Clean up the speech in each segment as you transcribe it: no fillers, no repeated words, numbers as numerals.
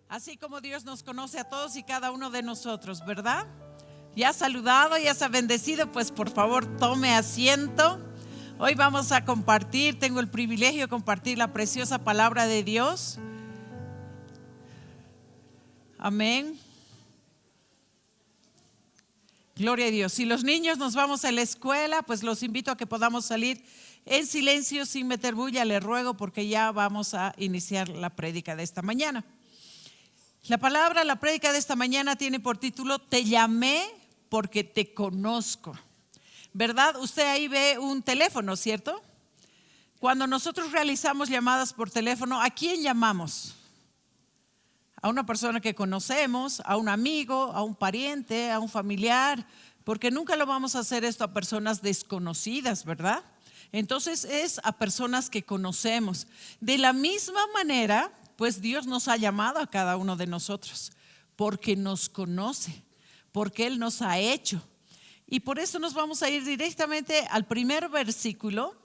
Así como Dios nos conoce a todos y cada uno de nosotros, ¿verdad? Ya ha saludado, ya se ha bendecido, pues por favor tome asiento. Hoy vamos a compartir, tengo el privilegio de compartir la preciosa palabra de Dios. Amén. Gloria a Dios. Si los niños nos vamos a la escuela, pues los invito a que podamos salir en silencio, sin meter bulla, les ruego, porque ya vamos a iniciar la prédica de esta mañana. La prédica de esta mañana tiene por título: Te llamé porque te conozco. ¿Verdad? Usted ahí ve un teléfono, ¿cierto? Cuando nosotros realizamos llamadas por teléfono, ¿a quién llamamos? A una persona que conocemos, a un amigo, a un pariente, a un familiar, porque nunca lo vamos a hacer esto a personas desconocidas, ¿verdad? Entonces es a personas que conocemos. De la misma manera, pues Dios nos ha llamado a cada uno de nosotros, porque nos conoce, porque Él nos ha hecho. Y por eso nos vamos a ir directamente al primer versículo,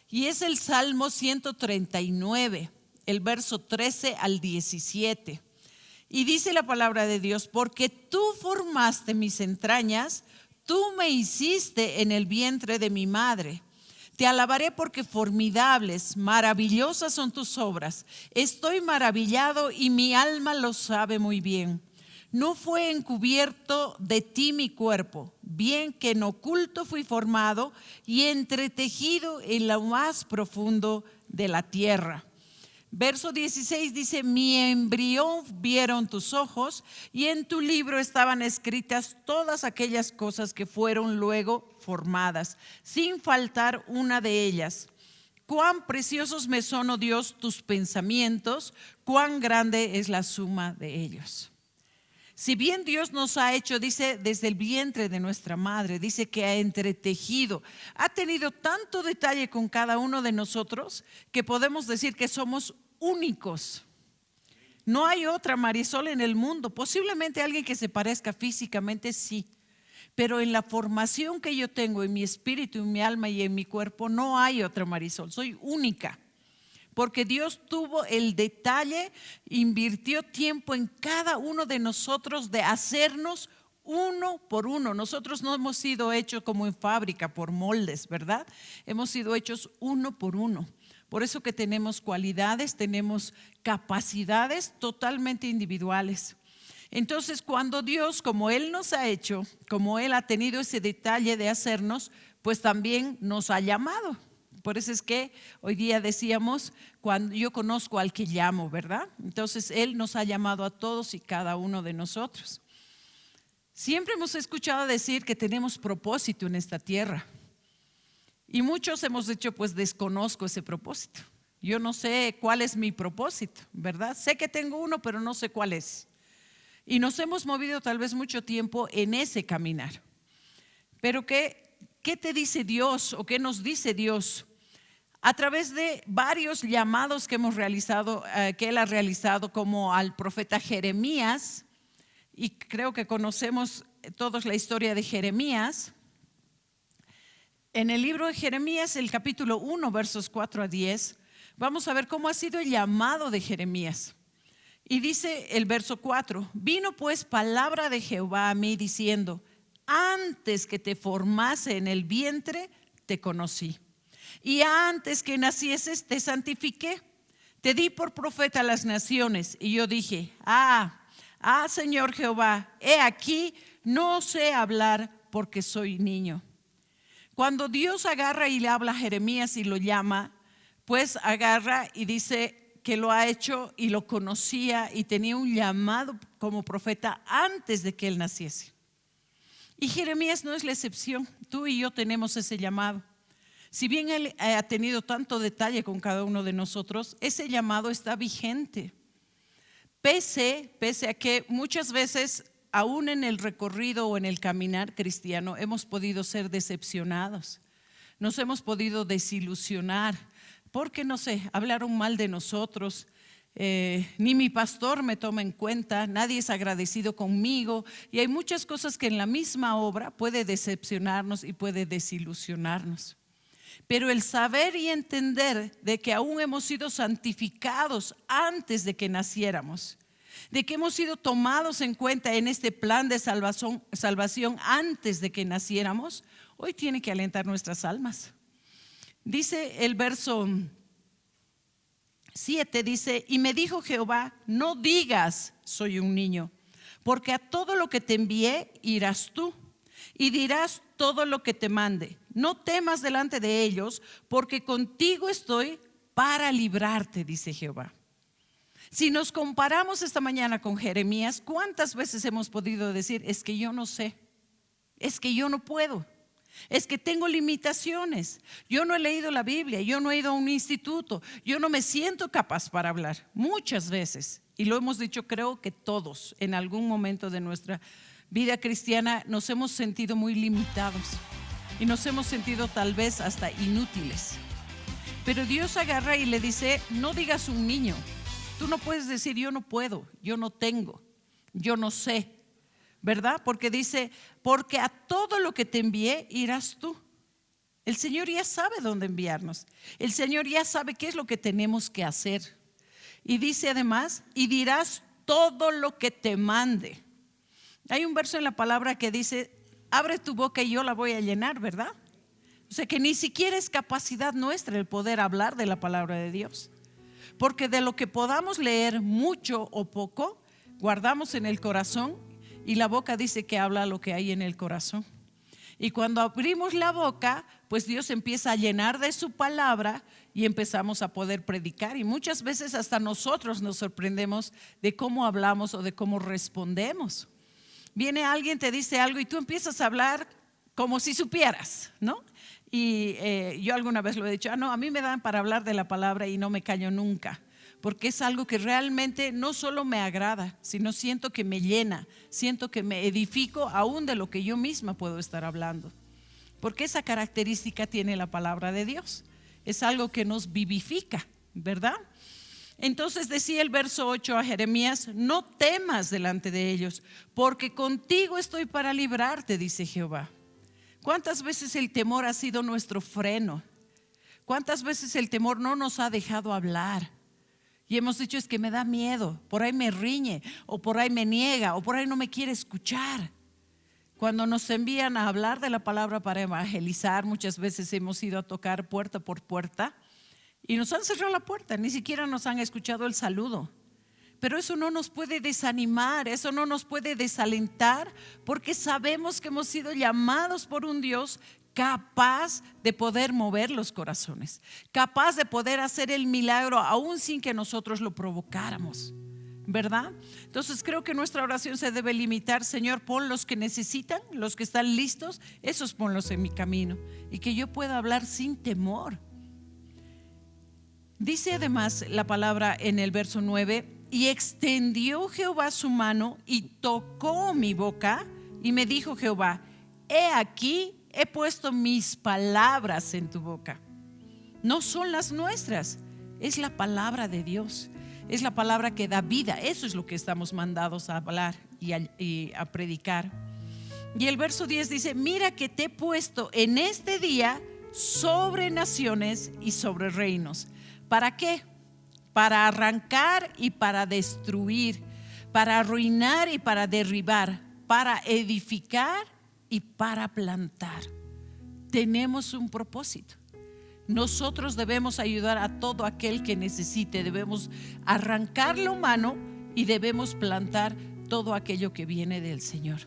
y es el Salmo 139, el verso 13 al 17. Y dice la palabra de Dios: porque tú formaste mis entrañas, tú me hiciste en el vientre de mi madre. Te alabaré porque formidables, maravillosas son tus obras. Estoy maravillado y mi alma lo sabe muy bien. No fue encubierto de ti mi cuerpo, bien que en oculto fui formado y entretejido en lo más profundo de la tierra. Verso 16 dice: mi embrión vieron tus ojos y en tu libro estaban escritas todas aquellas cosas que fueron luego formadas, sin faltar una de ellas. Cuán preciosos me son, oh Dios, tus pensamientos, cuán grande es la suma de ellos. Si bien Dios nos ha hecho, dice, desde el vientre de nuestra madre, dice que ha entretejido, ha tenido tanto detalle con cada uno de nosotros que podemos decir que somos únicos. No hay otra Marisol en el mundo. Posiblemente alguien que se parezca físicamente, sí, pero en la formación que yo tengo en mi espíritu, en mi alma y en mi cuerpo, no hay otra Marisol. Soy única. Porque Dios tuvo el detalle, invirtió tiempo en cada uno de nosotros de hacernos uno por uno. Nosotros no hemos sido hechos como en fábrica por moldes, ¿verdad? Hemos sido hechos uno por uno. Por eso que tenemos cualidades, tenemos capacidades totalmente individuales. Entonces, cuando Dios, como Él nos ha hecho, como Él ha tenido ese detalle de hacernos, pues también nos ha llamado. Por eso es que hoy día decíamos, cuando yo conozco al que llamo, ¿verdad? Entonces Él nos ha llamado a todos y cada uno de nosotros. Siempre hemos escuchado decir que tenemos propósito en esta tierra. Y muchos hemos dicho, pues desconozco ese propósito. Yo no sé cuál es mi propósito, ¿verdad? Sé que tengo uno, pero no sé cuál es. Y nos hemos movido tal vez mucho tiempo en ese caminar. Pero ¿qué te dice Dios o qué nos dice Dios? A través de varios llamados que hemos realizado, que Él ha realizado, como al profeta Jeremías, y creo que conocemos todos la historia de Jeremías. En el libro de Jeremías, el capítulo 1, versos 4 a 10, vamos a ver cómo ha sido el llamado de Jeremías. Y dice el verso 4: vino pues palabra de Jehová a mí diciendo: antes que te formase en el vientre, te conocí. Y antes que nacieses te santifiqué, te di por profeta a las naciones. Y yo dije: Señor Jehová, he aquí, no sé hablar porque soy niño. Cuando Dios agarra y le habla a Jeremías y lo llama, pues agarra y dice que lo ha hecho y lo conocía y tenía un llamado como profeta antes de que él naciese. Y Jeremías no es la excepción. Tú y yo tenemos ese llamado. Si bien Él ha tenido tanto detalle con cada uno de nosotros, ese llamado está vigente. Pese a que muchas veces, aún en el recorrido o en el caminar cristiano, hemos podido ser decepcionados. Nos hemos podido desilusionar porque, no sé, hablaron mal de nosotros. Ni mi pastor me toma en cuenta, nadie es agradecido conmigo. Y hay muchas cosas que en la misma obra puede decepcionarnos y puede desilusionarnos. Pero el saber y entender de que aún hemos sido santificados antes de que naciéramos, de que hemos sido tomados en cuenta en este plan de salvación antes de que naciéramos, hoy tiene que alentar nuestras almas. Dice el verso 7, dice: y me dijo Jehová, no digas soy un niño, porque a todo lo que te envié irás tú y dirás todo lo que te mande. No temas delante de ellos, porque contigo estoy para librarte, dice Jehová. Si nos comparamos esta mañana con Jeremías, ¿cuántas veces hemos podido decir: es que yo no sé, es que yo no puedo, es que tengo limitaciones, yo no he leído la Biblia, yo no he ido a un instituto, yo no me siento capaz para hablar? Muchas veces, y lo hemos dicho, creo que todos en algún momento de nuestra vida cristiana nos hemos sentido muy limitados y nos hemos sentido tal vez hasta inútiles. Pero Dios agarra y le dice: no digas un niño. Tú no puedes decir yo no puedo, yo no tengo, yo no sé, ¿verdad? Porque dice: porque a todo lo que te envié irás tú. El Señor ya sabe dónde enviarnos. El Señor ya sabe qué es lo que tenemos que hacer. Y dice además: y dirás todo lo que te mande. Hay un verso en la palabra que dice: abre tu boca y yo la voy a llenar, ¿verdad? O sea que ni siquiera es capacidad nuestra el poder hablar de la palabra de Dios. Porque de lo que podamos leer, mucho o poco, guardamos en el corazón, y la boca dice que habla lo que hay en el corazón. Y cuando abrimos la boca, pues Dios empieza a llenar de su palabra y empezamos a poder predicar. Y muchas veces hasta nosotros nos sorprendemos de cómo hablamos o de cómo respondemos. Viene alguien, te dice algo y tú empiezas a hablar como si supieras, ¿no? Y yo alguna vez lo he dicho: no, a mí me dan para hablar de la palabra y no me callo nunca, porque es algo que realmente no solo me agrada, sino siento que me llena, siento que me edifico aún de lo que yo misma puedo estar hablando, porque esa característica tiene la palabra de Dios. Es algo que nos vivifica, ¿verdad? Entonces decía el verso 8 a Jeremías: no temas delante de ellos, porque contigo estoy para librarte, dice Jehová. ¿Cuántas veces el temor ha sido nuestro freno? ¿Cuántas veces el temor no nos ha dejado hablar? Y hemos dicho: es que me da miedo, por ahí me riñe, o por ahí me niega, o por ahí no me quiere escuchar. Cuando nos envían a hablar de la palabra para evangelizar, muchas veces hemos ido a tocar puerta por puerta y nos han cerrado la puerta, ni siquiera nos han escuchado el saludo. Pero eso no nos puede desanimar, eso no nos puede desalentar, porque sabemos que hemos sido llamados por un Dios capaz de poder mover los corazones, capaz de poder hacer el milagro aún sin que nosotros lo provocáramos, ¿verdad? Entonces creo que nuestra oración se debe limitar: Señor, pon los que necesitan, los que están listos, esos ponlos en mi camino, y que yo pueda hablar sin temor. Dice además la palabra en el verso 9: y extendió Jehová su mano y tocó mi boca, y me dijo Jehová: he aquí, he puesto mis palabras en tu boca. No son las nuestras, es la palabra de Dios, es la palabra que da vida. Eso es lo que estamos mandados a hablar y a predicar. Y el verso 10 dice: mira que te he puesto en este día sobre naciones y sobre reinos. ¿Para qué? Para arrancar y para destruir, para arruinar y para derribar, para edificar y para plantar. Tenemos un propósito. Nosotros debemos ayudar a todo aquel que necesite, debemos arrancar lo humano y debemos plantar todo aquello que viene del Señor.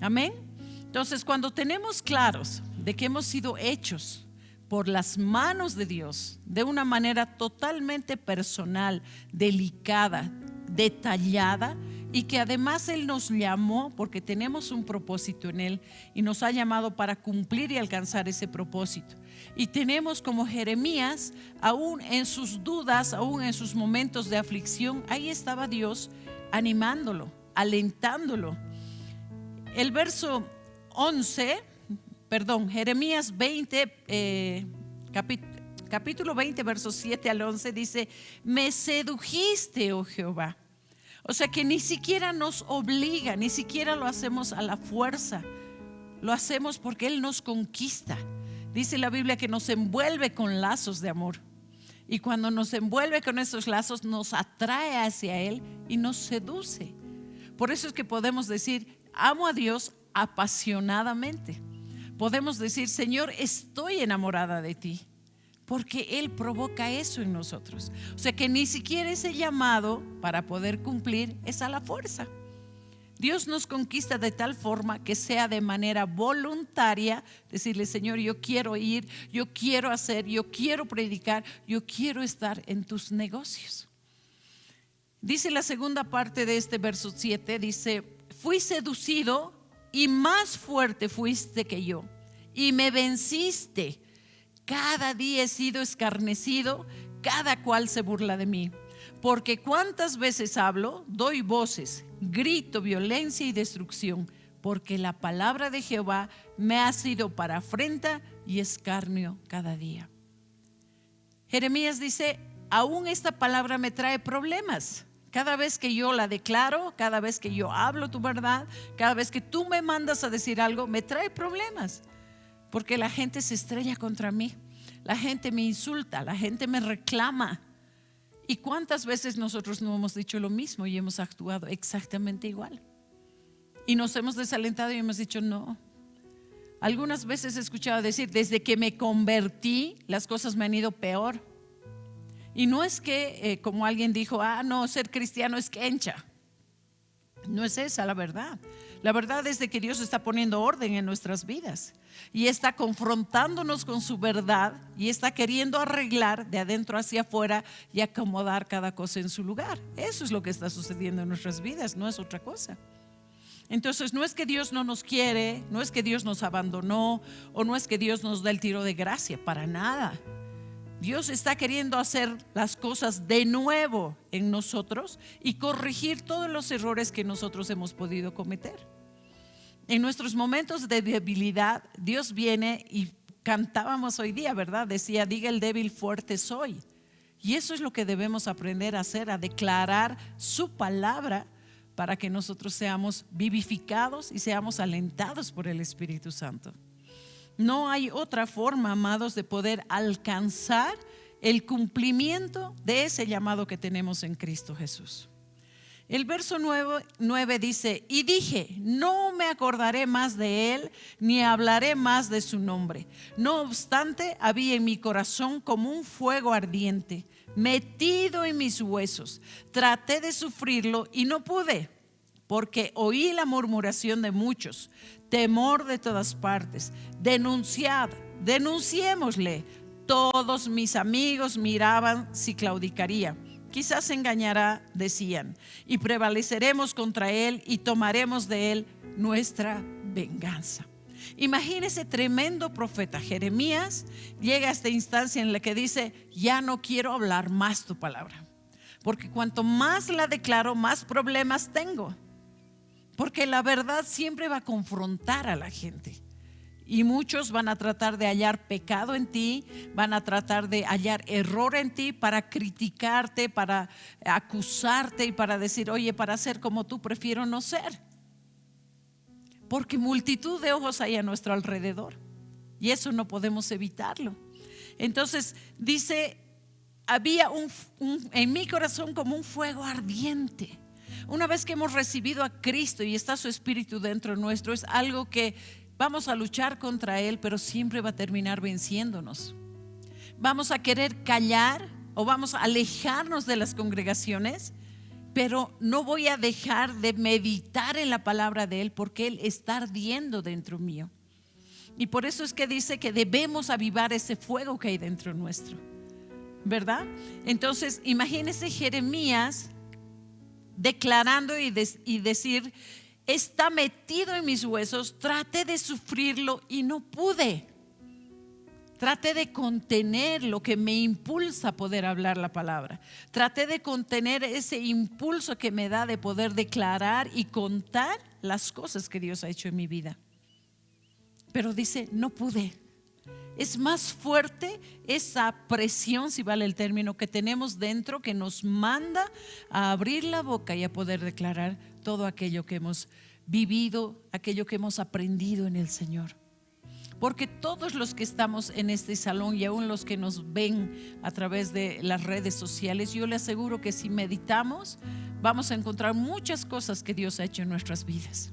Amén. Entonces, cuando tenemos claros de que hemos sido hechos por las manos de Dios de una manera totalmente personal, delicada, detallada, y que además Él nos llamó porque tenemos un propósito en Él y nos ha llamado para cumplir y alcanzar ese propósito. Y tenemos como Jeremías, aún en sus dudas, aún en sus momentos de aflicción, ahí estaba Dios animándolo, alentándolo. El verso 11, Jeremías 20, capítulo 20, versos 7 al 11 dice: me sedujiste, oh Jehová. O sea que ni siquiera nos obliga, ni siquiera lo hacemos a la fuerza, lo hacemos porque Él nos conquista. Dice la Biblia que nos envuelve con lazos de amor. Y cuando nos envuelve con esos lazos, nos atrae hacia Él y nos seduce. Por eso es que podemos decir, amo a Dios apasionadamente. Podemos decir, Señor, estoy enamorada de ti, porque Él provoca eso en nosotros. O sea que ni siquiera ese llamado para poder cumplir es a la fuerza. Dios nos conquista de tal forma que sea de manera voluntaria, decirle, Señor, yo quiero ir, yo quiero hacer, yo quiero predicar, yo quiero estar en tus negocios. Dice la segunda parte de este verso 7, dice, fui seducido y más fuerte fuiste que yo, y me venciste. Cada día he sido escarnecido, cada cual se burla de mí. Porque cuántas veces hablo, doy voces, grito violencia y destrucción, porque la palabra de Jehová me ha sido para afrenta y escarnio cada día. Jeremías dice, aún esta palabra me trae problemas. Cada vez que yo la declaro, cada vez que yo hablo tu verdad, cada vez que tú me mandas a decir algo, me trae problemas. Porque la gente se estrella contra mí, la gente me insulta, la gente me reclama. ¿Y cuántas veces nosotros no hemos dicho lo mismo y hemos actuado exactamente igual? Y nos hemos desalentado y hemos dicho no. Algunas veces he escuchado decir, desde que me convertí, las cosas me han ido peor. Y no es que, como alguien dijo, no, ser cristiano es quencha. No es esa la verdad. La verdad es de que Dios está poniendo orden en nuestras vidas y está confrontándonos con su verdad y está queriendo arreglar de adentro hacia afuera y acomodar cada cosa en su lugar. Eso es lo que está sucediendo en nuestras vidas, no es otra cosa. Entonces no es que Dios no nos quiere, no es que Dios nos abandonó o no es que Dios nos da el tiro de gracia, para nada. Dios está queriendo hacer las cosas de nuevo en nosotros y corregir todos los errores que nosotros hemos podido cometer. En nuestros momentos de debilidad, Dios viene y cantábamos hoy día, ¿verdad? Decía, diga el débil, fuerte soy. Y eso es lo que debemos aprender a hacer, a declarar su palabra para que nosotros seamos vivificados y seamos alentados por el Espíritu Santo. No hay otra forma, amados, de poder alcanzar el cumplimiento de ese llamado que tenemos en Cristo Jesús. El verso 9 dice, y dije, no me acordaré más de él, ni hablaré más de su nombre. No obstante, había en mi corazón como un fuego ardiente, metido en mis huesos. Traté de sufrirlo y no pude, porque oí la murmuración de muchos, temor de todas partes. Denunciémosle. Todos mis amigos miraban si claudicaría. Quizás se engañará, decían, y prevaleceremos contra él y tomaremos de él nuestra venganza. Imagínese, tremendo profeta Jeremías llega a esta instancia en la que dice, ya no quiero hablar más tu palabra, porque cuanto más la declaro, más problemas tengo. Porque la verdad siempre va a confrontar a la gente. Y muchos van a tratar de hallar pecado en ti, van a tratar de hallar error en ti para criticarte, para acusarte y para decir, oye, para ser como tú prefiero no ser. Porque multitud de ojos hay a nuestro alrededor y eso no podemos evitarlo. Entonces dice, había en mi corazón como un fuego ardiente. Una vez que hemos recibido a Cristo y está su Espíritu dentro nuestro, es algo que vamos a luchar contra él, pero siempre va a terminar venciéndonos. Vamos a querer callar o vamos a alejarnos de las congregaciones, pero no voy a dejar de meditar en la palabra de él, porque él está ardiendo dentro mío. Y por eso es que dice que debemos avivar ese fuego que hay dentro nuestro, ¿verdad? Entonces imagínese Jeremías declarando y decir, está metido en mis huesos, traté de sufrirlo y no pude. Traté de contener lo que me impulsa a poder hablar la palabra. Traté de contener ese impulso que me da de poder declarar y contar las cosas que Dios ha hecho en mi vida. Pero dice, no pude. Es más fuerte esa presión, si vale el término, que tenemos dentro, que nos manda a abrir la boca y a poder declarar todo aquello que hemos vivido, aquello que hemos aprendido en el Señor. porque todos los que estamos en este salón y aún los que nos ven a través de las redes sociales, yo le aseguro que si meditamos vamos a encontrar muchas cosas que Dios ha hecho en nuestras vidas.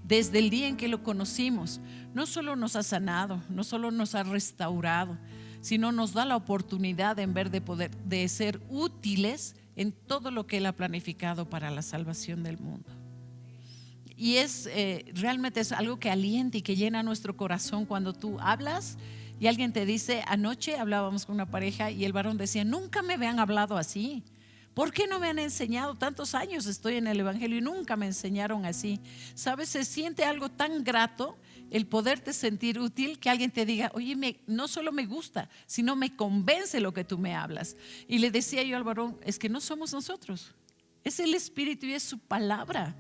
Desde el día en que lo conocimos, no solo nos ha sanado, no solo nos ha restaurado, sino nos da la oportunidad en ver de ser útiles en todo lo que Él ha planificado para la salvación del mundo. Y realmente es algo que alienta y que llena nuestro corazón cuando tú hablas y alguien te dice: anoche hablábamos con una pareja y el varón decía: nunca me habían hablado así. ¿Por qué no me han enseñado? Tantos años estoy en el evangelio y nunca me enseñaron así. ¿Sabes? Se siente algo tan grato el poderte sentir útil, que alguien te diga: oye, no solo me gusta, sino me convence lo que tú me hablas. Y le decía yo al varón: es que no somos nosotros, es el Espíritu y es su palabra.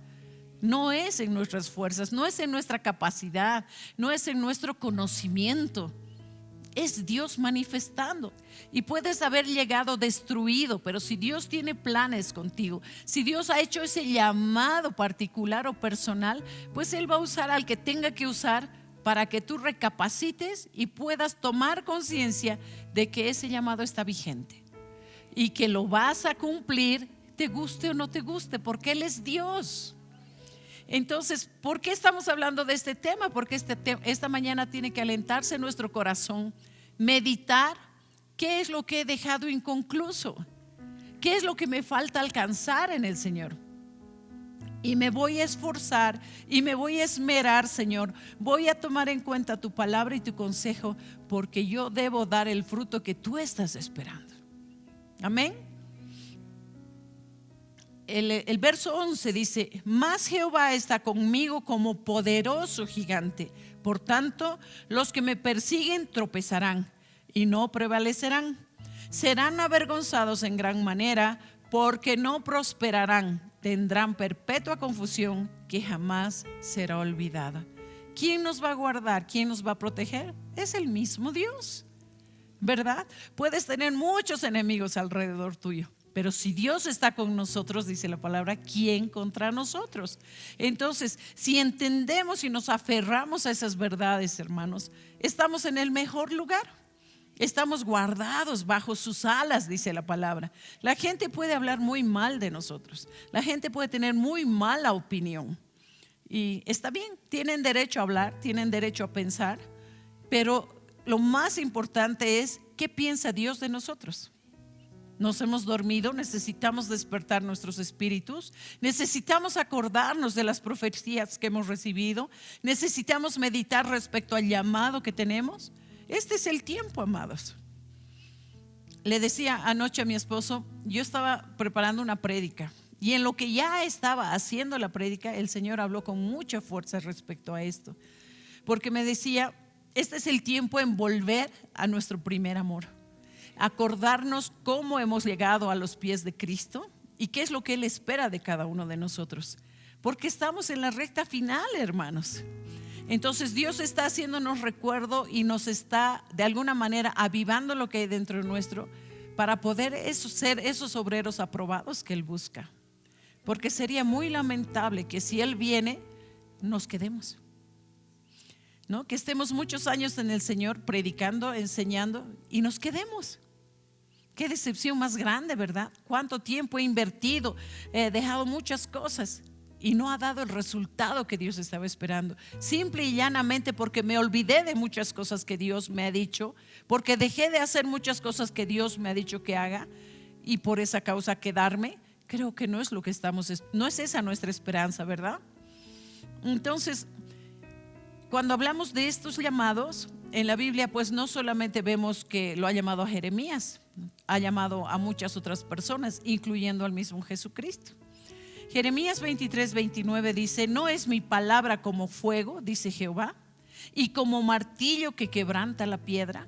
No es en nuestras fuerzas, no es en nuestra capacidad, no es en nuestro conocimiento. Es Dios manifestando. Y puedes haber llegado destruido, pero si Dios tiene planes contigo, si Dios ha hecho ese llamado particular o personal, pues Él va a usar al que tenga que usar para que tú recapacites y puedas tomar conciencia de que ese llamado está vigente y que lo vas a cumplir, te guste o no te guste, porque Él es Dios. Entonces, ¿por qué estamos hablando de este tema? Porque esta mañana tiene que alentarse nuestro corazón, meditar qué es lo que he dejado inconcluso, qué es lo que me falta alcanzar en el Señor. Y me voy a esforzar y me voy a esmerar, Señor. Voy a tomar en cuenta tu palabra y tu consejo, porque yo debo dar el fruto que tú estás esperando. Amén. El verso 11 dice: mas Jehová está conmigo como poderoso gigante. Por tanto, los que me persiguen tropezarán y no prevalecerán. Serán avergonzados en gran manera, porque no prosperarán. Tendrán perpetua confusión que jamás será olvidada. ¿Quién nos va a guardar? ¿Quién nos va a proteger? Es el mismo Dios, ¿verdad? Puedes tener muchos enemigos alrededor tuyo, pero si Dios está con nosotros, dice la palabra, ¿quién contra nosotros? Entonces, si entendemos y nos aferramos a esas verdades, hermanos, estamos en el mejor lugar. Estamos guardados bajo sus alas, dice la palabra. La gente puede hablar muy mal de nosotros. La gente puede tener muy mala opinión. Y está bien, tienen derecho a hablar, tienen derecho a pensar, pero lo más importante es: ¿qué piensa Dios de nosotros? Nos hemos dormido, necesitamos despertar nuestros espíritus, necesitamos acordarnos de las profecías que hemos recibido, necesitamos meditar respecto al llamado que tenemos. Este es el tiempo, amados. Le decía anoche a mi esposo, yo estaba preparando una prédica y en lo que ya estaba haciendo la prédica, el Señor habló con mucha fuerza respecto a esto, porque me decía: este es el tiempo en volver a nuestro primer amor, acordarnos cómo hemos llegado a los pies de Cristo y qué es lo que Él espera de cada uno de nosotros, porque estamos en la recta final, hermanos. Entonces Dios está haciéndonos recuerdo y nos está de alguna manera avivando lo que hay dentro nuestro para poder ser esos obreros aprobados que Él busca. Porque sería muy lamentable que si Él viene nos quedemos, ¿no? Que estemos muchos años en el Señor predicando, enseñando y nos quedemos. Qué decepción más grande, ¿verdad? Cuánto tiempo he invertido, he dejado muchas cosas y no ha dado el resultado que Dios estaba esperando, simple y llanamente porque me olvidé de muchas cosas que Dios me ha dicho, porque dejé de hacer muchas cosas que Dios me ha dicho que haga, y por esa causa quedarme. Creo que no es lo que no es esa nuestra esperanza, ¿verdad? Entonces, cuando hablamos de estos llamados en la Biblia, pues no solamente vemos que lo ha llamado a Jeremías, ha llamado a muchas otras personas, incluyendo al mismo Jesucristo. Jeremías 23:29 dice: no es mi palabra como fuego, dice Jehová, y como martillo que quebranta la piedra.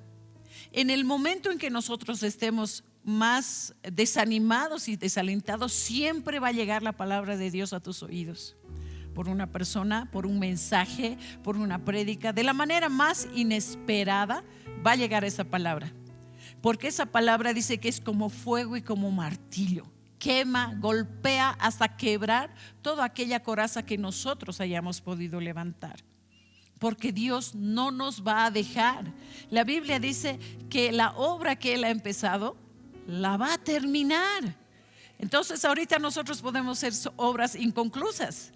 En el momento en que nosotros estemos más desanimados y desalentados, siempre va a llegar la palabra de Dios a tus oídos, por una persona, por un mensaje, por una prédica. De la manera más inesperada va a llegar esa palabra, porque esa palabra dice que es como fuego y como martillo. Quema, golpea hasta quebrar toda aquella coraza que nosotros hayamos podido levantar. porque Dios no nos va a dejar. La Biblia dice que la obra que Él ha empezado, la va a terminar. Entonces ahorita nosotros podemos hacer obras inconclusas,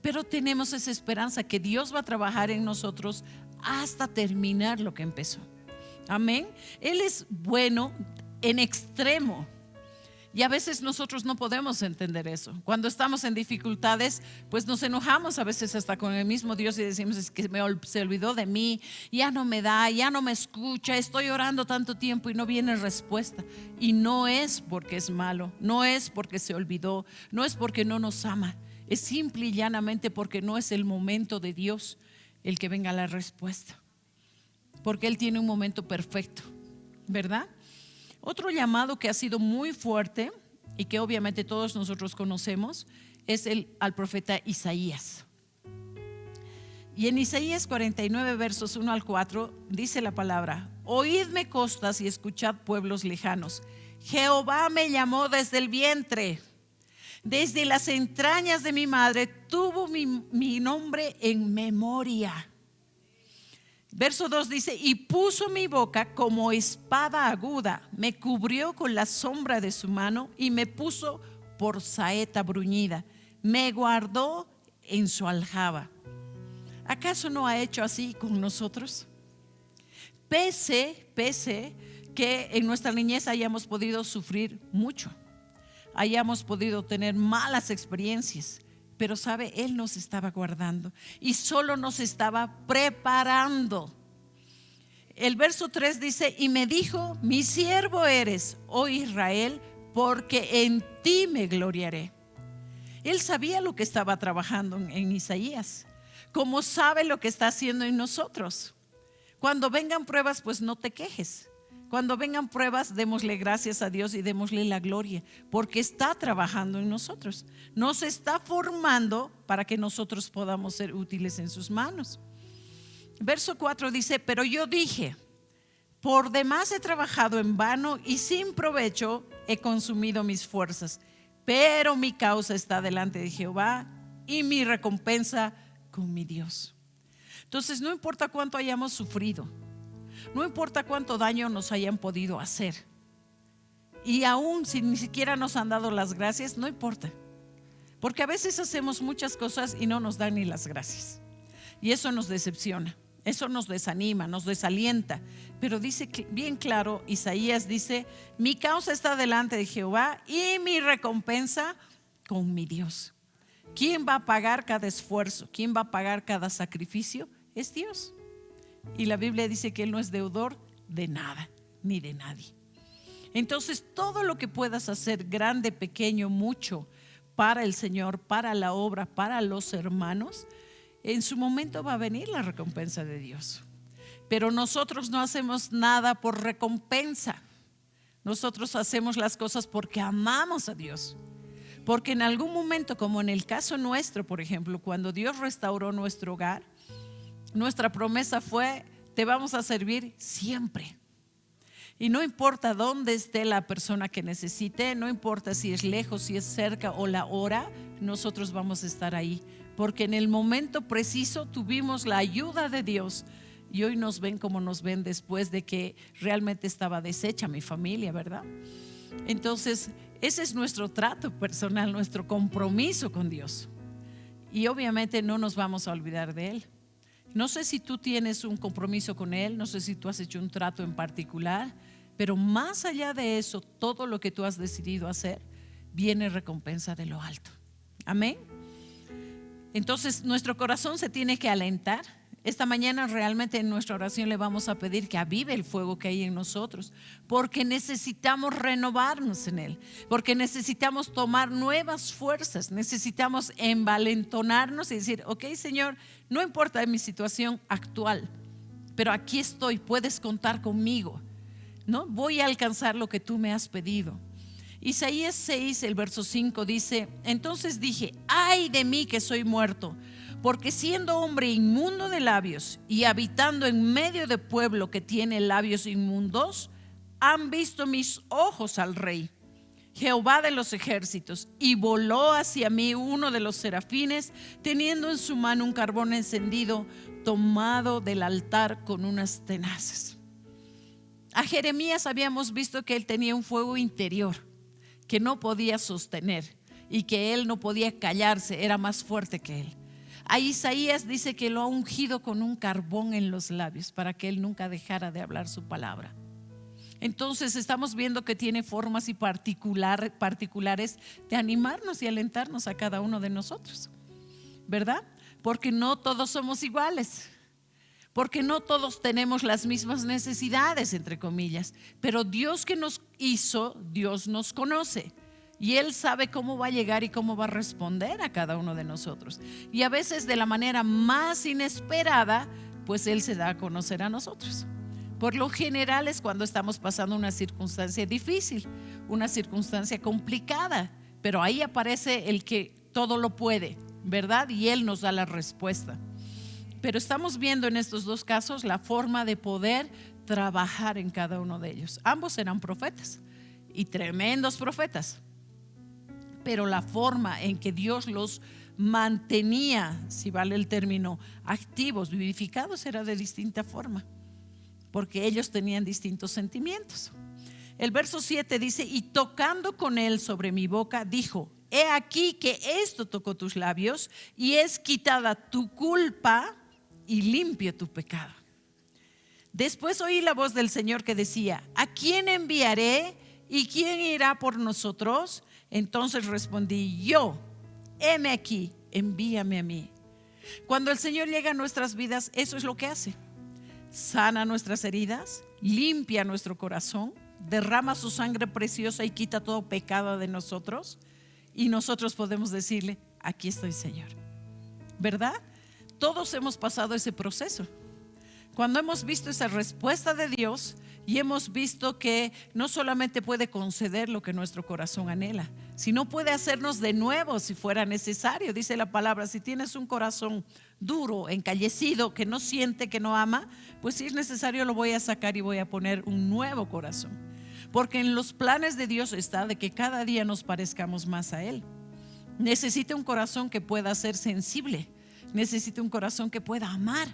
pero tenemos esa esperanza que Dios va a trabajar en nosotros hasta terminar lo que empezó. Amén. Él es bueno en extremo. Y a veces nosotros no podemos entender eso. Cuando estamos en dificultades, pues nos enojamos a veces hasta con el mismo Dios y decimos: es que se olvidó de mí, ya no me da, ya no me escucha, estoy orando tanto tiempo y no viene respuesta. Y no es porque es malo, no es porque se olvidó, no es porque no nos ama, es simple y llanamente porque no es el momento de Dios el que venga la respuesta, porque Él tiene un momento perfecto, ¿verdad? Otro llamado que ha sido muy fuerte y que obviamente todos nosotros conocemos es al profeta Isaías. Y en Isaías 49 versos 1 al 4 dice la palabra: oídme costas y escuchad pueblos lejanos. Jehová me llamó desde el vientre, desde las entrañas de mi madre tuvo mi nombre en memoria. Verso 2 dice: y puso mi boca como espada aguda, me cubrió con la sombra de su mano y me puso por saeta bruñida, me guardó en su aljaba. ¿Acaso no ha hecho así con nosotros? Pese que en nuestra niñez hayamos podido sufrir mucho, hayamos podido tener malas experiencias, pero sabe, Él nos estaba guardando y solo nos estaba preparando. El verso 3 dice: y me dijo, mi siervo eres, oh Israel, porque en ti me gloriaré. Él sabía lo que estaba trabajando en Isaías, como sabe lo que está haciendo en nosotros. Cuando vengan pruebas, pues no te quejes. Cuando vengan pruebas, démosle gracias a Dios y démosle la gloria, porque está trabajando en nosotros. Nos está formando para que nosotros podamos ser útiles en sus manos. Verso 4 dice: pero yo dije, por demás he trabajado en vano y sin provecho he consumido mis fuerzas, pero mi causa está delante de Jehová y mi recompensa con mi Dios. Entonces no importa cuánto hayamos sufrido, no importa cuánto daño nos hayan podido hacer, y aún si ni siquiera nos han dado las gracias, no importa, porque a veces hacemos muchas cosas y no nos dan ni las gracias, y eso nos decepciona, eso nos desanima, nos desalienta. Pero dice bien claro, Isaías dice: mi causa está delante de Jehová y mi recompensa con mi Dios. ¿Quién va a pagar cada esfuerzo? ¿Quién va a pagar cada sacrificio? Es Dios. Y la Biblia dice que Él no es deudor de nada ni de nadie. Entonces todo lo que puedas hacer, grande, pequeño, mucho, para el Señor, para la obra, para los hermanos, en su momento va a venir la recompensa de Dios. Pero nosotros no hacemos nada por recompensa. Nosotros hacemos las cosas porque amamos a Dios. Porque en algún momento, como en el caso nuestro, por ejemplo, cuando Dios restauró nuestro hogar, nuestra promesa fue: te vamos a servir siempre. Y no importa dónde esté la persona que necesite, no importa si es lejos, si es cerca o la hora, nosotros vamos a estar ahí. Porque en el momento preciso tuvimos la ayuda de Dios. Y hoy nos ven como nos ven después de que realmente estaba deshecha mi familia, ¿verdad? Entonces ese es nuestro trato personal, nuestro compromiso con Dios. Y obviamente no nos vamos a olvidar de Él. No sé si tú tienes un compromiso con Él, no sé si tú has hecho un trato en particular, pero más allá de eso, todo lo que tú has decidido hacer, viene recompensa de lo alto. Amén. Entonces nuestro corazón se tiene que alentar. Esta mañana realmente en nuestra oración le vamos a pedir que avive el fuego que hay en nosotros, porque necesitamos renovarnos en Él, porque necesitamos tomar nuevas fuerzas, necesitamos envalentonarnos y decir: ok, Señor, no importa mi situación actual, pero aquí estoy, puedes contar conmigo, ¿no? Voy a alcanzar lo que tú me has pedido. Isaías 6, el verso 5 dice: entonces dije, ay de mí que soy muerto, porque siendo hombre inmundo de labios y habitando en medio de pueblo que tiene labios inmundos, han visto mis ojos al Rey. Jehová de los ejércitos, y voló hacia mí uno de los serafines, teniendo en su mano un carbón encendido, tomado del altar con unas tenaces. A Jeremías habíamos visto que él tenía un fuego interior que no podía sostener y que él no podía callarse, era más fuerte que él. A Isaías dice que lo ha ungido con un carbón en los labios para que él nunca dejara de hablar su palabra. Entonces estamos viendo que tiene formas y particulares de animarnos y alentarnos a cada uno de nosotros, ¿verdad? Porque no todos somos iguales, porque no todos tenemos las mismas necesidades, entre comillas, pero Dios que nos hizo, Dios nos conoce y Él sabe cómo va a llegar y cómo va a responder a cada uno de nosotros. Y a veces de la manera más inesperada, pues Él se da a conocer a nosotros. Por lo general es cuando estamos pasando una circunstancia difícil, una circunstancia complicada, pero ahí aparece el que todo lo puede, ¿verdad? Y Él nos da la respuesta. Pero estamos viendo en estos dos casos la forma de poder trabajar en cada uno de ellos. Ambos eran profetas y tremendos profetas, pero la forma en que Dios los mantenía, si vale el término, activos, vivificados, era de distinta forma, porque ellos tenían distintos sentimientos. El verso 7 dice: y tocando con él sobre mi boca, dijo: he aquí que esto tocó tus labios, y es quitada tu culpa y limpio tu pecado. Después oí la voz del Señor que decía: ¿a quién enviaré y quién irá por nosotros? Entonces respondí yo: heme aquí, envíame a mí. Cuando el Señor llega a nuestras vidas, eso es lo que hace: sana nuestras heridas, limpia nuestro corazón, derrama su sangre preciosa y quita todo pecado de nosotros, y nosotros podemos decirle: aquí estoy, Señor, ¿verdad? Todos hemos pasado ese proceso. Cuando hemos visto esa respuesta de Dios y hemos visto que no solamente puede conceder lo que nuestro corazón anhela, sino puede hacernos de nuevo si fuera necesario. Dice la palabra: si tienes un corazón duro, encallecido, que no siente, que no ama, pues si es necesario lo voy a sacar y voy a poner un nuevo corazón. Porque en los planes de Dios está de que cada día nos parezcamos más a Él. Necesita un corazón que pueda ser sensible, necesita un corazón que pueda amar,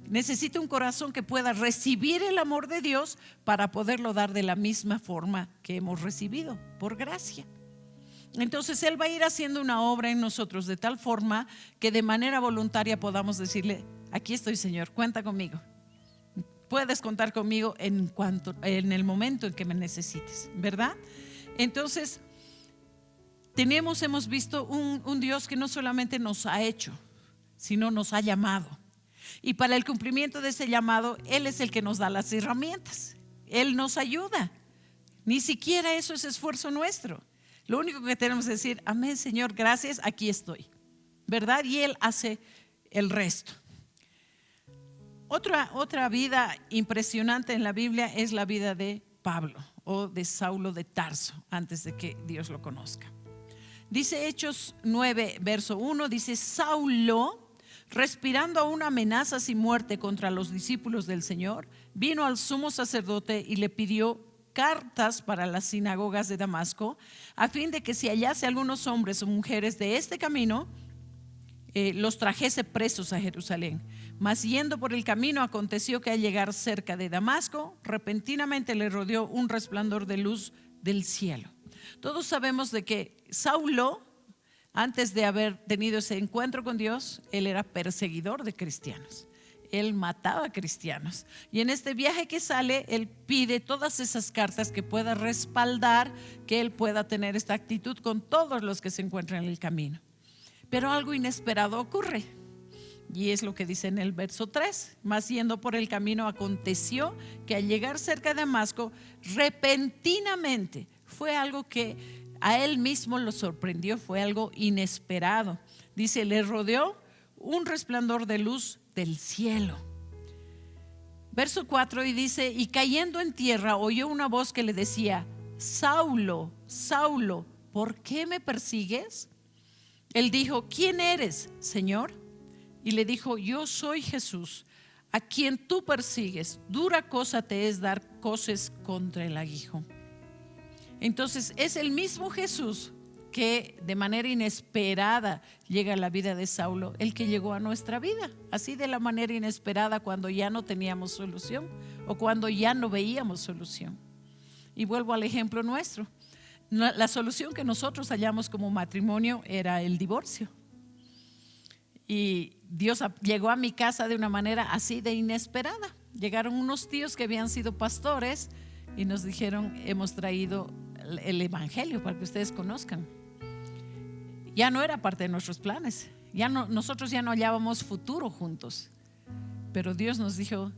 necesita un corazón que pueda recibir el amor de Dios para poderlo dar de la misma forma que hemos recibido, por gracia. Entonces Él va a ir haciendo una obra en nosotros de tal forma que de manera voluntaria podamos decirle: aquí estoy, Señor, cuenta conmigo, puedes contar conmigo en el momento en que me necesites, ¿verdad? Entonces hemos visto un Dios que no solamente nos ha hecho, sino nos ha llamado. Y para el cumplimiento de ese llamado, Él es el que nos da las herramientas. Él nos ayuda. Ni siquiera eso es esfuerzo nuestro. Lo único que tenemos que decir: amén, Señor, gracias, aquí estoy, ¿verdad? Y Él hace el resto. Otra vida impresionante en la Biblia es la vida de Pablo, o de Saulo de Tarso, antes de que Dios lo conozca. Dice Hechos 9, verso 1, dice: Saulo, respirando aún amenazas y muerte contra los discípulos del Señor, vino al sumo sacerdote y le pidió cartas para las sinagogas de Damasco, a fin de que si hallase algunos hombres o mujeres de este camino, los trajese presos a Jerusalén. Mas yendo por el camino, aconteció que al llegar cerca de Damasco, repentinamente le rodeó un resplandor de luz del cielo. Todos sabemos de que Saulo, antes de haber tenido ese encuentro con Dios, él era perseguidor de cristianos. Él mataba cristianos. Y en este viaje que sale, él pide todas esas cartas que pueda respaldar que él pueda tener esta actitud con todos los que se encuentran en el camino. Pero algo inesperado ocurre, y es lo que dice en el verso 3: mas yendo por el camino, aconteció que al llegar cerca de Damasco, repentinamente, fue algo que a él mismo lo sorprendió, fue algo inesperado. Dice: le rodeó un resplandor de luz del cielo. Verso 4, y dice: y cayendo en tierra oyó una voz que le decía: Saulo, Saulo, ¿por qué me persigues? Él dijo: ¿quién eres, Señor? Y le dijo: yo soy Jesús, a quien tú persigues. Dura cosa te es dar coces contra el aguijón. Entonces es el mismo Jesús que de manera inesperada llega a la vida de Saulo, el que llegó a nuestra vida, así de la manera inesperada cuando ya no teníamos solución o cuando ya no veíamos solución. Y vuelvo al ejemplo nuestro. La solución que nosotros hallamos como matrimonio era el divorcio. Y Dios llegó a mi casa de una manera así de inesperada. Llegaron unos tíos que habían sido pastores y nos dijeron: hemos traído el evangelio para que ustedes conozcan. Ya no era parte de nuestros planes, nosotros ya no hallábamos futuro juntos, pero Dios nos dijo: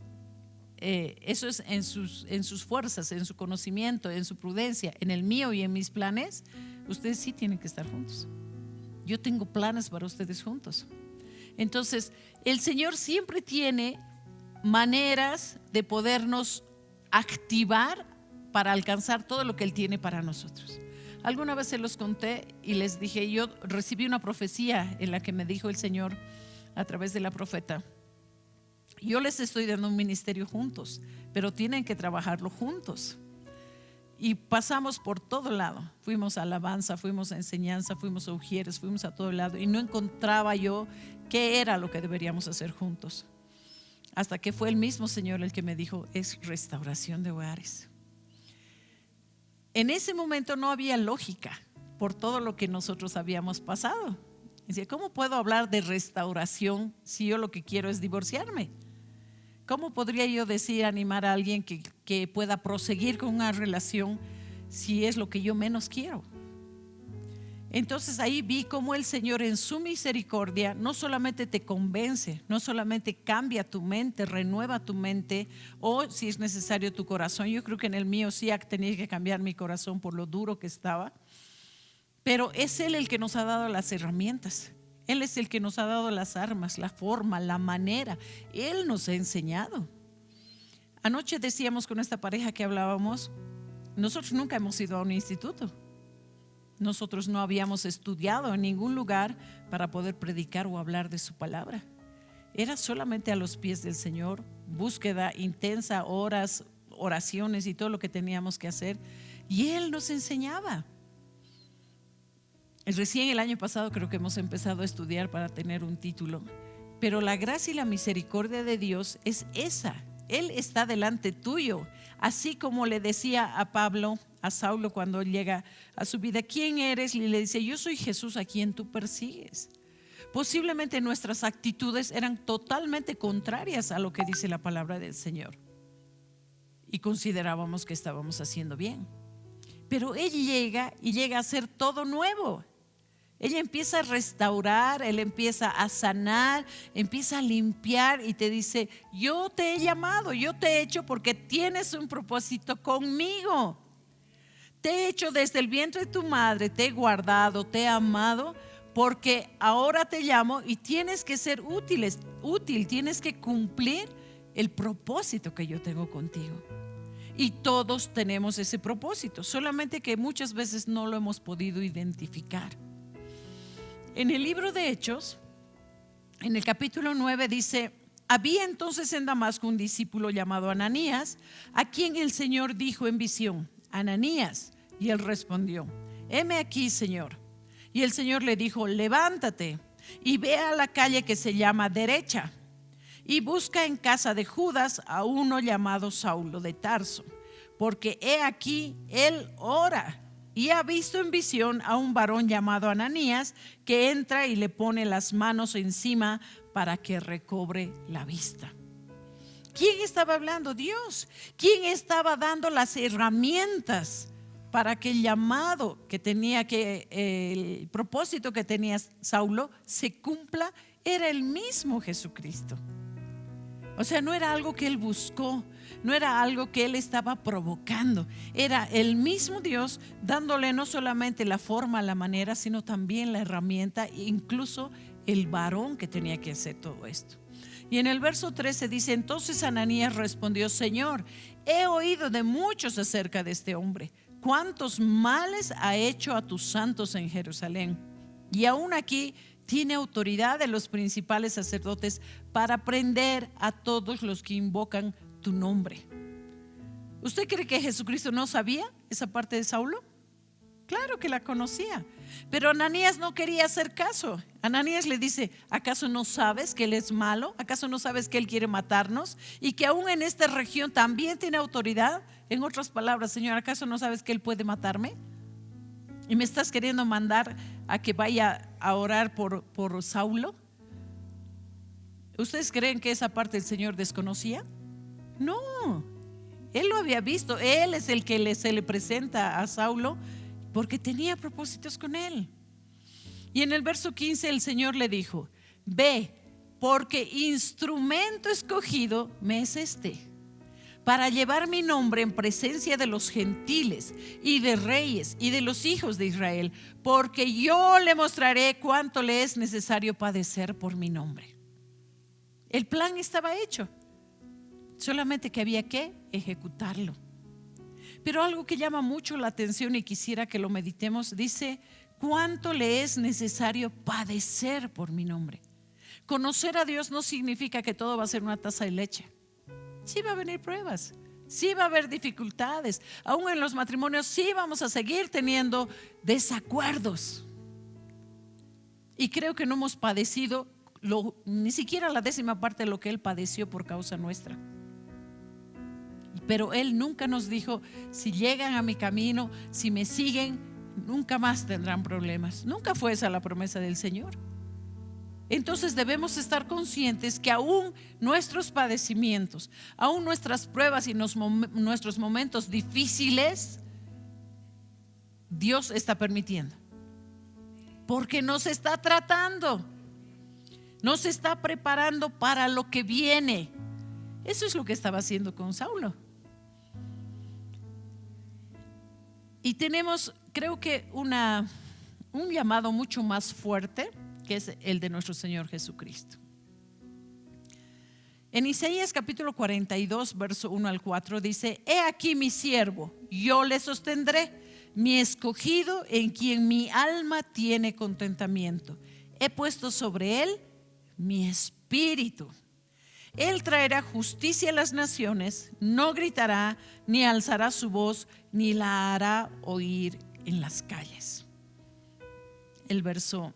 eso es en sus fuerzas, en su conocimiento, en su prudencia, en el mío y en mis planes. Ustedes sí tienen que estar juntos. Yo tengo planes para ustedes juntos. Entonces el Señor siempre tiene maneras de podernos activar para alcanzar todo lo que Él tiene para nosotros. Alguna vez se los conté y les dije: yo recibí una profecía en la que me dijo el Señor a través de la profeta: yo les estoy dando un ministerio juntos, pero tienen que trabajarlo juntos. Y pasamos por todo lado, fuimos a alabanza, fuimos a enseñanza, fuimos a ujieres, fuimos a todo lado, y no encontraba yo qué era lo que deberíamos hacer juntos, hasta que fue el mismo Señor el que me dijo: es restauración de hogares. En ese momento no había lógica por todo lo que nosotros habíamos pasado. Decía: ¿cómo puedo hablar de restauración si yo lo que quiero es divorciarme? ¿Cómo podría yo animar a alguien que pueda proseguir con una relación si es lo que yo menos quiero? Entonces ahí vi cómo el Señor en su misericordia no solamente te convence, no solamente cambia tu mente, renueva tu mente, o si es necesario tu corazón. Yo creo que en el mío sí tenía que cambiar mi corazón por lo duro que estaba, pero es Él el que nos ha dado las herramientas. Él es el que nos ha dado las armas, la forma, la manera. Él nos ha enseñado. Anoche decíamos con esta pareja que hablábamos: nosotros nunca hemos ido a un instituto. Nosotros no habíamos estudiado en ningún lugar para poder predicar o hablar de su palabra. Era solamente a los pies del Señor, búsqueda intensa, horas, oraciones y todo lo que teníamos que hacer. Y Él nos enseñaba. Recién el año pasado creo que hemos empezado a estudiar para tener un título. Pero la gracia y la misericordia de Dios es esa. Él está delante tuyo. Así como le decía a Pablo, a Saulo, cuando llega a su vida: ¿quién eres? Y le dice: yo soy Jesús a quien tú persigues. Posiblemente nuestras actitudes eran totalmente contrarias a lo que dice la palabra del Señor, y considerábamos que estábamos haciendo bien. Pero Él llega y llega a hacer todo nuevo. Él empieza a restaurar, Él empieza a sanar, empieza a limpiar y te dice: yo te he llamado, yo te he hecho porque tienes un propósito conmigo. Te he hecho desde el vientre de tu madre, te he guardado, te he amado, porque ahora te llamo y tienes que ser útil, tienes que cumplir el propósito que yo tengo contigo. Y todos tenemos ese propósito, solamente que muchas veces no lo hemos podido identificar. En el libro de Hechos, en el capítulo 9 dice: había entonces en Damasco un discípulo llamado Ananías, a quien el Señor dijo en visión: Ananías. Y él respondió: heme aquí, Señor. Y el Señor le dijo: levántate y ve a la calle que se llama Derecha, y busca en casa de Judas a uno llamado Saulo de Tarso, porque he aquí él ora, y ha visto en visión a un varón llamado Ananías, que entra y le pone las manos encima para que recobre la vista. ¿Quién estaba hablando? Dios. ¿Quién estaba dando las herramientas para que el llamado que tenía, el propósito que tenía Saulo se cumpla? Era el mismo Jesucristo. O sea, no era algo que él buscó, no era algo que él estaba provocando. Era el mismo Dios dándole no solamente la forma, la manera, sino también la herramienta e incluso el varón que tenía que hacer todo esto. Y en el verso 13 dice: entonces Ananías respondió: Señor, he oído de muchos acerca de este hombre, cuántos males ha hecho a tus santos en Jerusalén. Y aún aquí tiene autoridad de los principales sacerdotes para prender a todos los que invocan tu nombre. ¿Usted cree que Jesucristo no sabía esa parte de Saulo? Claro que la conocía. Pero Ananías no quería hacer caso. Ananías le dice, ¿acaso no sabes que él es malo? ¿Acaso no sabes que él quiere matarnos? Y que aún en esta región también tiene autoridad. En otras palabras, Señor, ¿acaso no sabes que él puede matarme? ¿Y me estás queriendo mandar a que vaya a orar por Saulo? ¿Ustedes creen que esa parte el Señor desconocía? No, él lo había visto. Él es el que se le presenta a Saulo porque tenía propósitos con él. Y en el verso 15 el Señor le dijo, ve, porque instrumento escogido me es este, para llevar mi nombre en presencia de los gentiles y de reyes y de los hijos de Israel, porque yo le mostraré cuánto le es necesario padecer por mi nombre. El plan estaba hecho, solamente que había que ejecutarlo. Pero algo que llama mucho la atención y quisiera que lo meditemos, dice, cuánto le es necesario padecer por mi nombre. Conocer a Dios no significa que todo va a ser una taza de leche. Sí va a venir pruebas, sí va a haber dificultades. Aún en los matrimonios sí vamos a seguir teniendo desacuerdos. Y creo que no hemos padecido ni siquiera la 10ª parte de lo que Él padeció por causa nuestra. Pero Él nunca nos dijo, si llegan a mi camino, si me siguen, nunca más tendrán problemas. Nunca fue esa la promesa del Señor. Entonces debemos estar conscientes que aún nuestros padecimientos, aún nuestras pruebas y nuestros momentos difíciles, Dios está permitiendo. Porque nos está tratando, nos está preparando para lo que viene. Eso es lo que estaba haciendo con Saulo. Y tenemos, creo que un llamado mucho más fuerte, que es el de nuestro Señor Jesucristo. En Isaías capítulo 42, verso 1 al 4 dice, he aquí mi siervo, yo le sostendré, mi escogido en quien mi alma tiene contentamiento. He puesto sobre él mi espíritu. Él traerá justicia a las naciones, no gritará, ni alzará su voz, ni la hará oír en las calles. El verso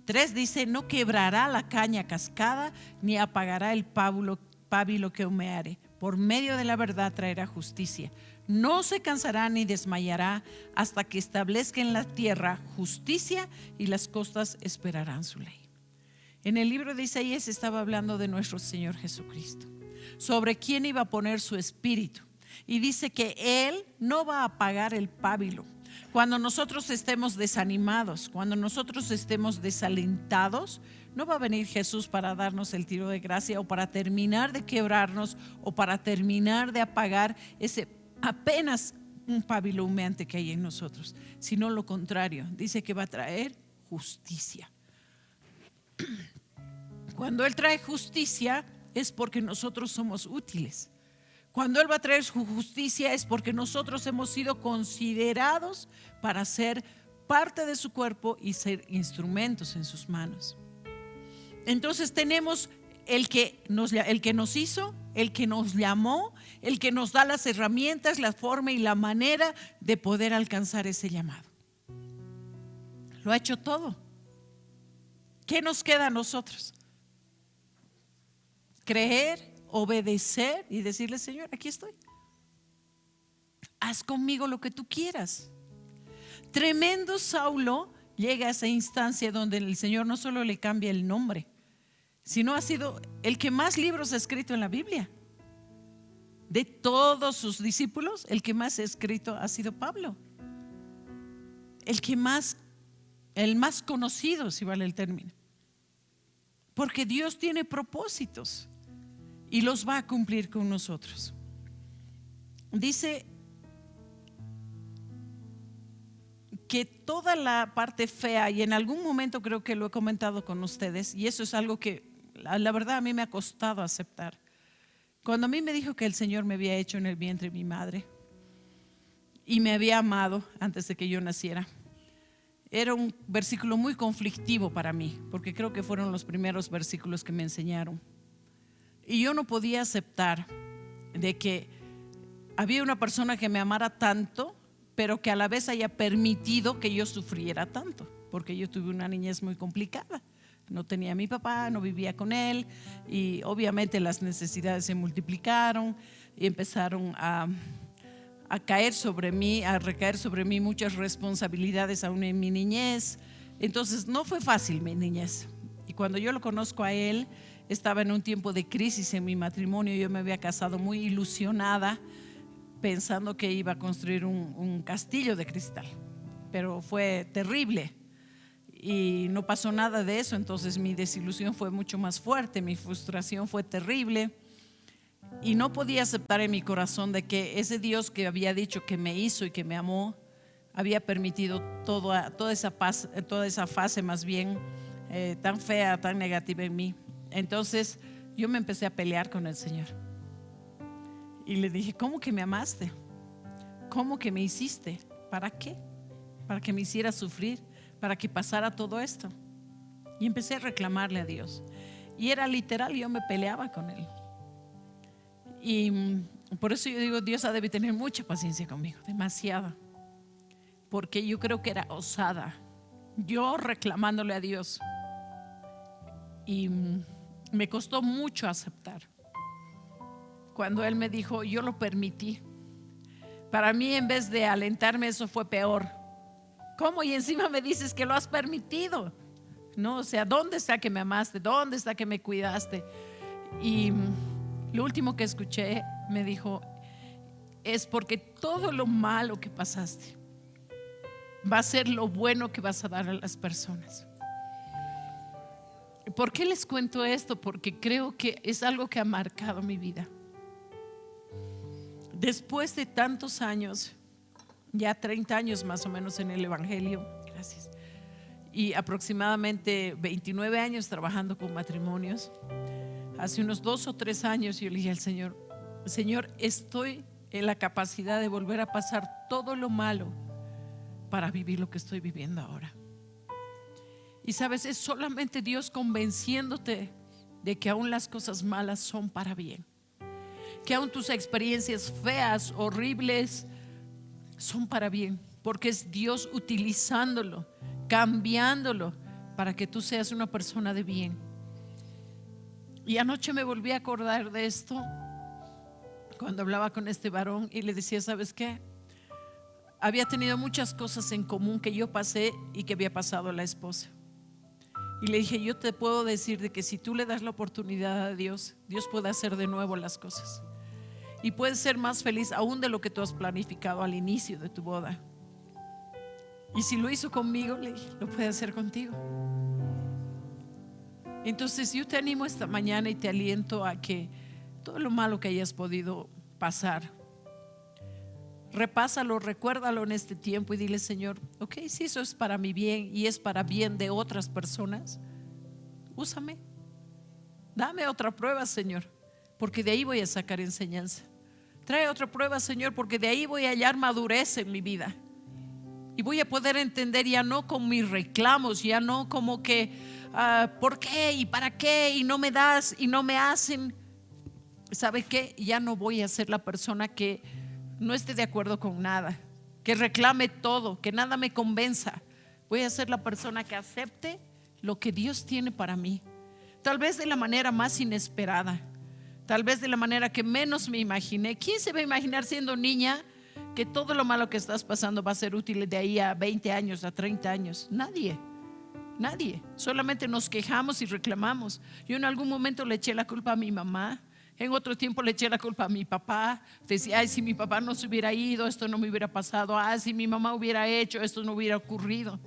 3 dice, no quebrará la caña cascada, ni apagará el pábilo que humeare. Por medio de la verdad traerá justicia. No se cansará ni desmayará hasta que establezca en la tierra justicia y las costas esperarán su ley. En el libro de Isaías estaba hablando de nuestro Señor Jesucristo, sobre quién iba a poner su espíritu. Y dice que Él no va a apagar el pábilo. Cuando nosotros estemos desanimados, cuando nosotros estemos desalentados, no va a venir Jesús para darnos el tiro de gracia o para terminar de quebrarnos o para terminar de apagar ese apenas un pábilo humeante que hay en nosotros, sino lo contrario, dice que va a traer justicia. Cuando Él trae justicia es porque nosotros somos útiles. Cuando Él va a traer su justicia es porque nosotros hemos sido considerados para ser parte de su cuerpo y ser instrumentos en sus manos. Entonces tenemos el que nos hizo, el que nos llamó, el que nos da las herramientas, la forma y la manera de poder alcanzar ese llamado. Lo ha hecho todo. ¿Qué nos queda a nosotros? Creer, obedecer y decirle, Señor, aquí estoy. Haz conmigo lo que tú quieras. Tremendo Saulo llega a esa instancia donde el Señor no solo le cambia el nombre, sino ha sido el que más libros ha escrito en la Biblia. De todos sus discípulos, el que más ha escrito ha sido Pablo. El más conocido, si vale el término. Porque Dios tiene propósitos y los va a cumplir con nosotros. Dice que toda la parte fea, y en algún momento creo que lo he comentado con ustedes, y eso es algo que la verdad a mí me ha costado aceptar. Cuando a mí me dijo que el Señor me había hecho en el vientre de mi madre y me había amado antes de que yo naciera, era un versículo muy conflictivo para mí, porque creo que fueron los primeros versículos que me enseñaron. Y yo no podía aceptar de que había una persona que me amara tanto pero que a la vez haya permitido que yo sufriera tanto, porque yo tuve una niñez muy complicada. No tenía a mi papá, no vivía con él, y obviamente las necesidades se multiplicaron y empezaron a caer sobre mí, a recaer sobre mí muchas responsabilidades aún en mi niñez. Entonces no fue fácil mi niñez. Y cuando yo lo conozco a él, estaba en un tiempo de crisis en mi matrimonio. Yo me había casado muy ilusionada, pensando que iba a construir un castillo de cristal, pero fue terrible y no pasó nada de eso. Entonces mi desilusión fue mucho más fuerte, mi frustración fue terrible, y no podía aceptar en mi corazón de que ese Dios que había dicho que me hizo y que me amó había permitido toda esa fase más bien tan fea, tan negativa en mí. Entonces yo me empecé a pelear con el Señor y le dije: ¿cómo que me amaste? ¿Cómo que me hiciste? ¿Para qué? Para que me hiciera sufrir, para que pasara todo esto. Y empecé a reclamarle a Dios, y era literal, yo me peleaba con él. Y por eso yo digo, Dios debe tener mucha paciencia conmigo, demasiada, porque yo creo que era osada, yo reclamándole a Dios, y me costó mucho aceptar. Cuando Él me dijo, yo lo permití, para mí, en vez de alentarme, eso fue peor. ¿Cómo? Y encima me dices que lo has permitido. No, o sea, ¿dónde está que me amaste? ¿Dónde está que me cuidaste? Y lo último que escuché me dijo: es porque todo lo malo que pasaste va a ser lo bueno que vas a dar a las personas. ¿Por qué les cuento esto? Porque creo que es algo que ha marcado mi vida. Después de tantos años, ya 30 años más o menos en el Evangelio, gracias, y aproximadamente 29 años trabajando con matrimonios, hace unos 2 o 3 años yo le dije al Señor: Señor, estoy en la capacidad de volver a pasar todo lo malo para vivir lo que estoy viviendo ahora. Y sabes, es solamente Dios convenciéndote de que aún las cosas malas son para bien, que aún tus experiencias feas, horribles, son para bien, porque es Dios utilizándolo, cambiándolo para que tú seas una persona de bien. Y anoche me volví a acordar de esto cuando hablaba con este varón y le decía: ¿sabes qué? Había tenido muchas cosas en común que yo pasé y que había pasado a la esposa. Y le dije: yo te puedo decir de que si tú le das la oportunidad a Dios, Dios puede hacer de nuevo las cosas. Y puedes ser más feliz aún de lo que tú has planificado al inicio de tu boda. Y si lo hizo conmigo, le dije, lo puede hacer contigo. Entonces yo te animo esta mañana y te aliento a que todo lo malo que hayas podido pasar, repásalo, recuérdalo en este tiempo y dile: Señor, ok, si eso es para mi bien y es para bien de otras personas, úsame, dame otra prueba, Señor, porque de ahí voy a sacar enseñanza. Trae otra prueba, Señor, porque de ahí voy a hallar madurez en mi vida y voy a poder entender, ya no con mis reclamos, ya no como que ¿por qué y para qué y no me das y no me hacen? ¿Sabe qué? Ya no voy a ser la persona que no esté de acuerdo con nada, que reclame todo, que nada me convenza. Voy a ser la persona que acepte lo que Dios tiene para mí, tal vez de la manera más inesperada, tal vez de la manera que menos me imaginé. ¿Quién se va a imaginar siendo niña que todo lo malo que estás pasando va a ser útil de ahí a 20 años, a 30 años? Nadie. Solamente nos quejamos y reclamamos. Yo en algún momento le eché la culpa a mi mamá, en otro tiempo le eché la culpa a mi papá. Decía: ay, si mi papá no se hubiera ido, esto no me hubiera pasado. Si mi mamá hubiera hecho, esto no hubiera ocurrido.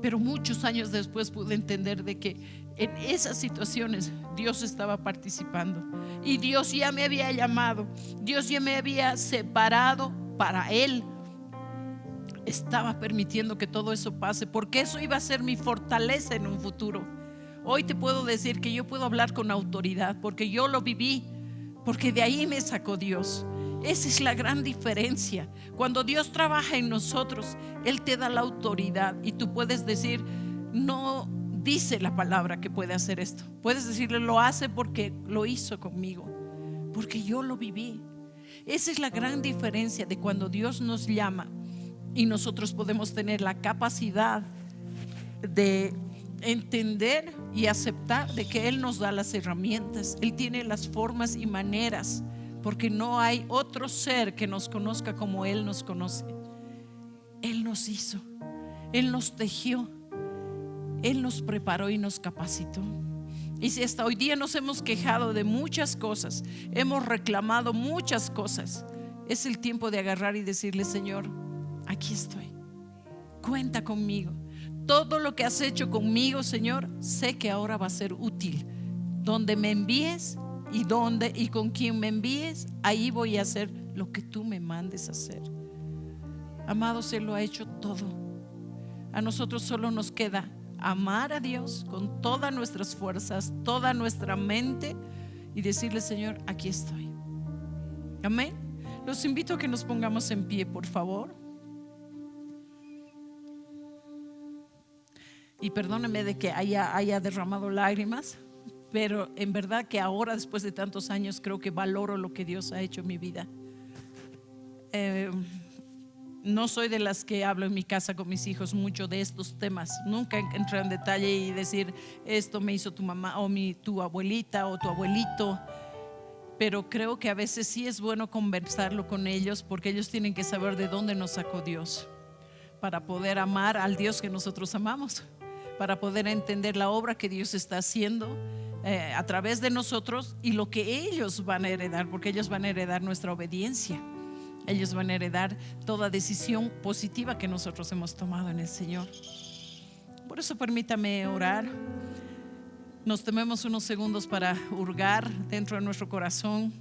Pero muchos años después pude entender de que en esas situaciones Dios estaba participando y Dios ya me había llamado, Dios ya me había separado para Él. Estaba permitiendo que todo eso pase porque eso iba a ser mi fortaleza en un futuro. Hoy te puedo decir que yo puedo hablar con autoridad porque yo lo viví, porque de ahí me sacó Dios. Esa es la gran diferencia. Cuando Dios trabaja en nosotros, Él te da la autoridad y tú puedes decir: no dice la palabra que puede hacer esto. Puedes decirle: lo hace porque lo hizo conmigo, porque yo lo viví. Esa es la gran diferencia de cuando Dios nos llama y nosotros podemos tener la capacidad de entender y aceptar de que Él nos da las herramientas. Él tiene las formas y maneras, porque no hay otro ser que nos conozca como Él nos conoce. Él nos hizo, Él nos tejió, Él nos preparó y nos capacitó. Y si hasta hoy día nos hemos quejado de muchas cosas, hemos reclamado muchas cosas, es el tiempo de agarrar y decirle: Señor, aquí estoy, cuenta conmigo. Todo lo que has hecho conmigo, Señor, sé que ahora va a ser útil. Donde me envíes y con quien me envíes, ahí voy a hacer lo que tú me mandes hacer. Amados, Él lo ha hecho todo. A nosotros solo nos queda amar a Dios con todas nuestras fuerzas, toda nuestra mente, y decirle: Señor, aquí estoy. Amén. Los invito a que nos pongamos en pie, por favor. Y perdóneme de que haya derramado lágrimas, pero en verdad que ahora, después de tantos años, creo que valoro lo que Dios ha hecho en mi vida. No soy de las que hablo en mi casa con mis hijos mucho de estos temas. Nunca entro en detalle y decir: esto me hizo tu mamá o tu abuelita o tu abuelito. Pero creo que a veces sí es bueno conversarlo con ellos, porque ellos tienen que saber de dónde nos sacó Dios, para poder amar al Dios que nosotros amamos, para poder entender la obra que Dios está haciendo a través de nosotros y lo que ellos van a heredar, porque ellos van a heredar nuestra obediencia. Ellos van a heredar toda decisión positiva que nosotros hemos tomado en el Señor. Por eso permítame orar. Nos tomemos unos segundos para hurgar dentro de nuestro corazón.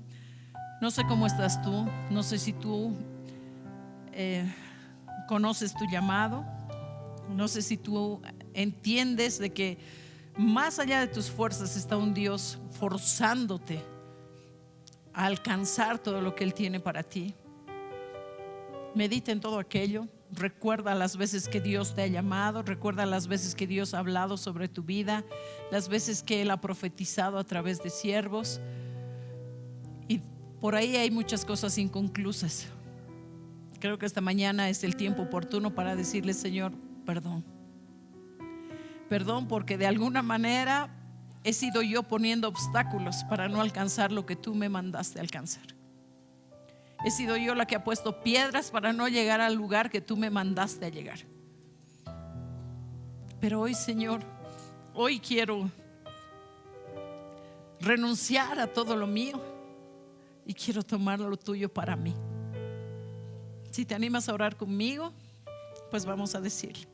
No sé cómo estás tú, no sé si tú conoces tu llamado, no sé si tú entiendes de que más allá de tus fuerzas está un Dios forzándote a alcanzar todo lo que Él tiene para ti. Medita en todo aquello. Recuerda las veces que Dios te ha llamado, recuerda las veces que Dios ha hablado sobre tu vida, las veces que Él ha profetizado a través de siervos. Y por ahí hay muchas cosas inconclusas. Creo que esta mañana es el tiempo oportuno para decirle: Señor, perdón. Perdón, porque de alguna manera he sido yo poniendo obstáculos para no alcanzar lo que tú me mandaste alcanzar. He sido yo la que ha puesto piedras para no llegar al lugar que tú me mandaste a llegar. Pero hoy, Señor, hoy quiero renunciar a todo lo mío y quiero tomar lo tuyo para mí. Si te animas a orar conmigo, pues vamos a decirle: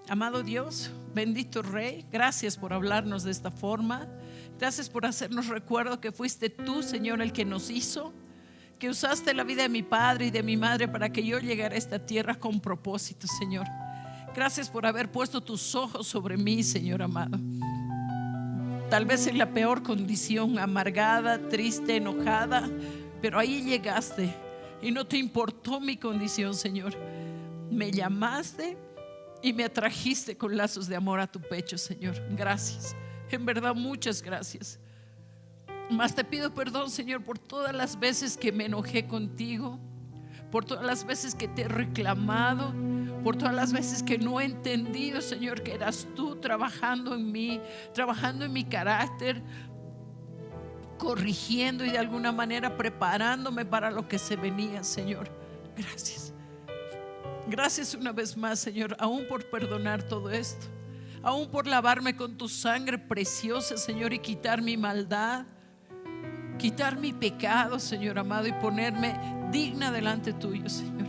amado Dios, bendito Rey, gracias por hablarnos de esta forma. Gracias por hacernos recuerdo que fuiste tú, Señor, el que nos hizo, que usaste la vida de mi padre y de mi madre para que yo llegara a esta tierra con propósito, Señor. Gracias por haber puesto tus ojos sobre mí, Señor amado. Tal vez en la peor condición, amargada, triste, enojada, pero ahí llegaste y no te importó mi condición, Señor. Me llamaste y me atrajiste con lazos de amor a tu pecho, Señor. Gracias, en verdad, muchas gracias. Mas te pido perdón, Señor, por todas las veces que me enojé contigo, por todas las veces que te he reclamado, por todas las veces que no he entendido, Señor, que eras tú trabajando en mí, trabajando en mi carácter, corrigiendo y de alguna manera preparándome para lo que se venía, Señor. Gracias. Gracias una vez más, Señor, aún por perdonar todo esto, aún por lavarme con tu sangre preciosa, Señor, y quitar mi maldad, quitar mi pecado, Señor amado, y ponerme digna delante tuyo, Señor.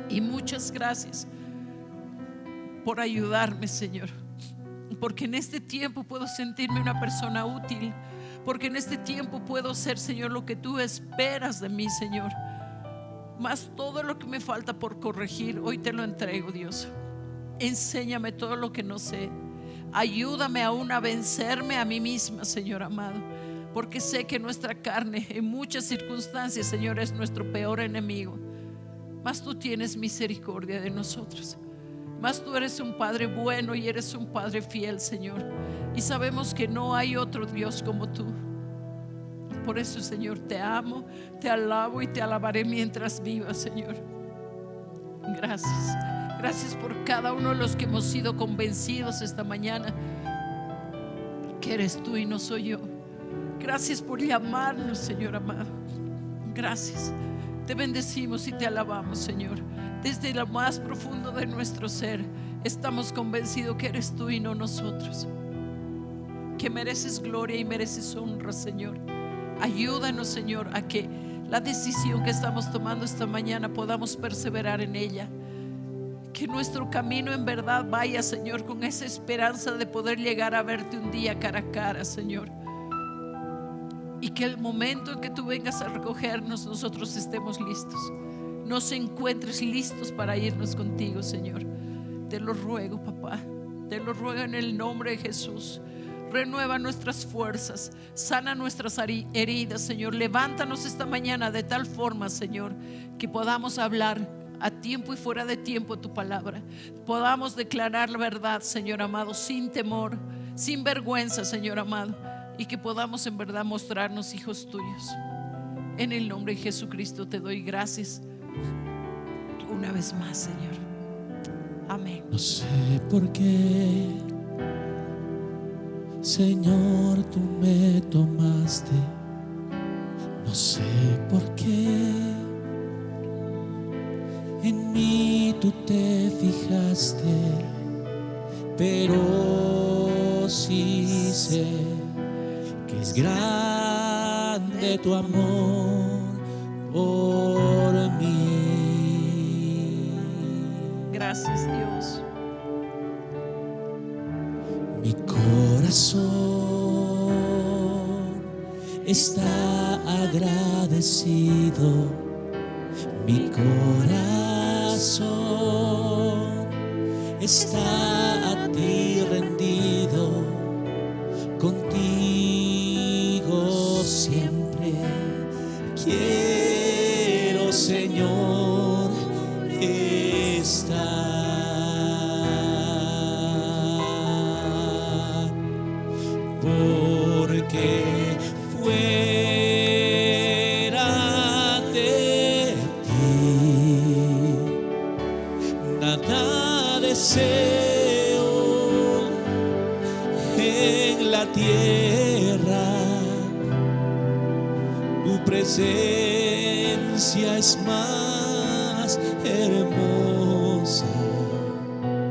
Y muchas gracias por ayudarme, Señor, porque en este tiempo puedo sentirme una persona útil, porque en este tiempo puedo ser, Señor, lo que tú esperas de mí, Señor. Mas todo lo que me falta por corregir, hoy te lo entrego, Dios. Enséñame todo lo que no sé. Ayúdame aún a vencerme a mí misma, Señor amado, porque sé que nuestra carne en muchas circunstancias, Señor, es nuestro peor enemigo. Mas tú tienes misericordia de nosotros. Mas tú eres un Padre bueno y eres un Padre fiel, Señor. Y sabemos que no hay otro Dios como tú. Por eso, Señor, te amo, te alabo y te alabaré mientras viva, Señor. Gracias. Gracias por cada uno de los que hemos sido convencidos esta mañana que eres tú y no soy yo. Gracias por llamarnos, Señor amado. Gracias. Te bendecimos y te alabamos, Señor. Desde lo más profundo de nuestro ser estamos convencidos que eres tú y no nosotros, que mereces gloria y mereces honra, Señor. Ayúdanos, Señor, a que la decisión que estamos tomando esta mañana podamos perseverar en ella. Que nuestro camino en verdad vaya, Señor, con esa esperanza de poder llegar a verte un día cara a cara, Señor. Y que el momento en que tú vengas a recogernos, nosotros estemos listos. Nos encuentres listos para irnos contigo, Señor. Te lo ruego, papá. Te lo ruego en el nombre de Jesús. Renueva nuestras fuerzas, sana nuestras heridas, Señor. Levántanos esta mañana de tal forma, Señor, que podamos hablar a tiempo y fuera de tiempo tu palabra. Podamos declarar la verdad, Señor amado, sin temor, sin vergüenza, Señor amado, y que podamos en verdad mostrarnos hijos tuyos. En el nombre de Jesucristo te doy gracias una vez más, Señor. Amén. No sé por qué, Señor, tú me tomaste. No sé por qué en mí tú te fijaste, pero sí sé que es grande tu amor por mí. Gracias, Dios. Mi corazón está agradecido, mi corazón está a ti rendido, contigo siempre quiero, Señor, estar. Porque fuera de ti nada deseo en la tierra. Tu presencia es más hermosa.